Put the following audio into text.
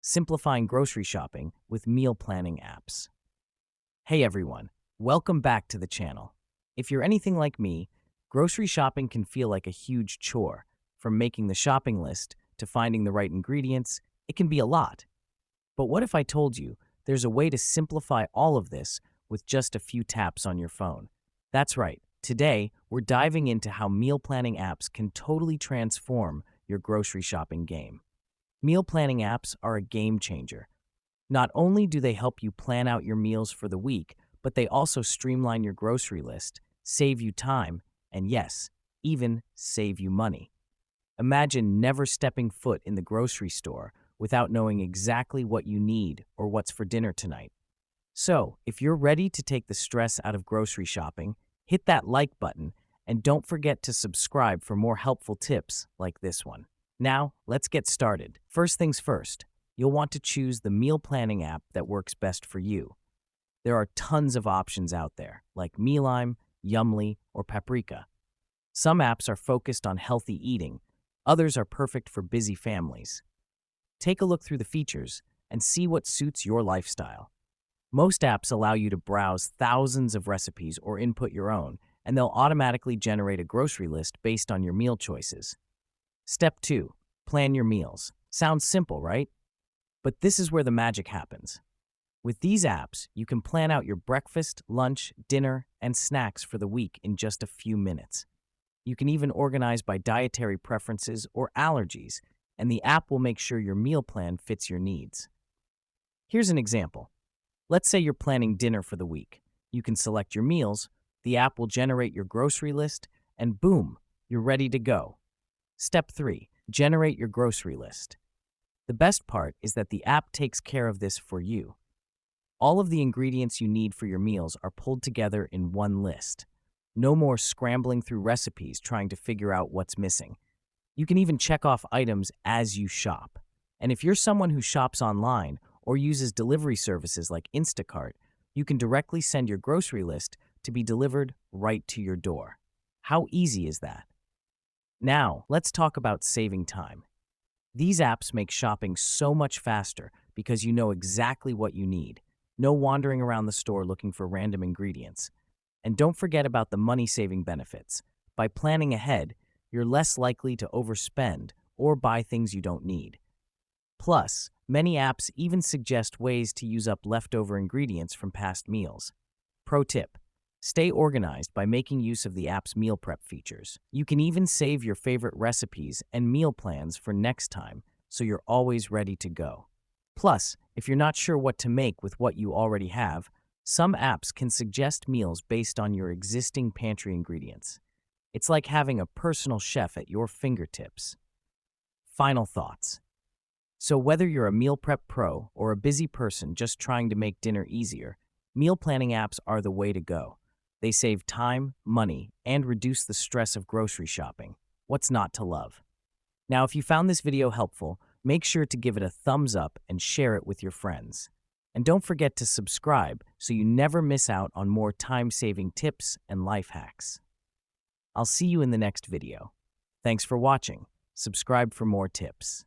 simplifying grocery shopping with meal planning apps. Hey everyone, welcome back to the channel. If you're anything like me, grocery shopping can feel like a huge chore. From making the shopping list to finding the right ingredients, it can be a lot. But what if I told you there's a way to simplify all of this with just a few taps on your phone? That's right. Today, we're diving into how meal planning apps can totally transform your grocery shopping game. Meal planning apps are a game changer. Not only do they help you plan out your meals for the week, but they also streamline your grocery list, save you time, and yes, even save you money. Imagine never stepping foot in the grocery store without knowing exactly what you need or what's for dinner tonight. So, if you're ready to take the stress out of grocery shopping, hit that like button and don't forget to subscribe for more helpful tips like this one. Now, let's get started. First things first, you'll want to choose the meal planning app that works best for you. There are tons of options out there, like Mealime, Yumly, or Paprika. Some apps are focused on healthy eating, others are perfect for busy families. Take a look through the features and see what suits your lifestyle. Most apps allow you to browse thousands of recipes or input your own, and they'll automatically generate a grocery list based on your meal choices. Step 2. Plan your meals. Sounds simple, right? But this is where the magic happens. With these apps, you can plan out your breakfast, lunch, dinner, and snacks for the week in just a few minutes. You can even organize by dietary preferences or allergies, and the app will make sure your meal plan fits your needs. Here's an example. Let's say you're planning dinner for the week. You can select your meals, the app will generate your grocery list, and boom, you're ready to go. Step 3. Generate your grocery list. The best part is that the app takes care of this for you. All of the ingredients you need for your meals are pulled together in one list. No more scrambling through recipes trying to figure out what's missing. You can even check off items as you shop. And if you're someone who shops online or uses delivery services like Instacart, you can directly send your grocery list to be delivered right to your door. How easy is that? Now, let's talk about saving time. These apps make shopping so much faster because you know exactly what you need. No wandering around the store looking for random ingredients. And don't forget about the money-saving benefits. By planning ahead, you're less likely to overspend or buy things you don't need. Plus, many apps even suggest ways to use up leftover ingredients from past meals. Pro tip: stay organized by making use of the app's meal prep features. You can even save your favorite recipes and meal plans for next time, so you're always ready to go. Plus, if you're not sure what to make with what you already have, some apps can suggest meals based on your existing pantry ingredients. It's like having a personal chef at your fingertips. Final thoughts. So whether you're a meal prep pro or a busy person just trying to make dinner easier, meal planning apps are the way to go. They save time, money, and reduce the stress of grocery shopping. What's not to love? Now, if you found this video helpful, make sure to give it a thumbs up and share it with your friends. And don't forget to subscribe so you never miss out on more time-saving tips and life hacks. I'll see you in the next video. Thanks for watching. Subscribe for more tips.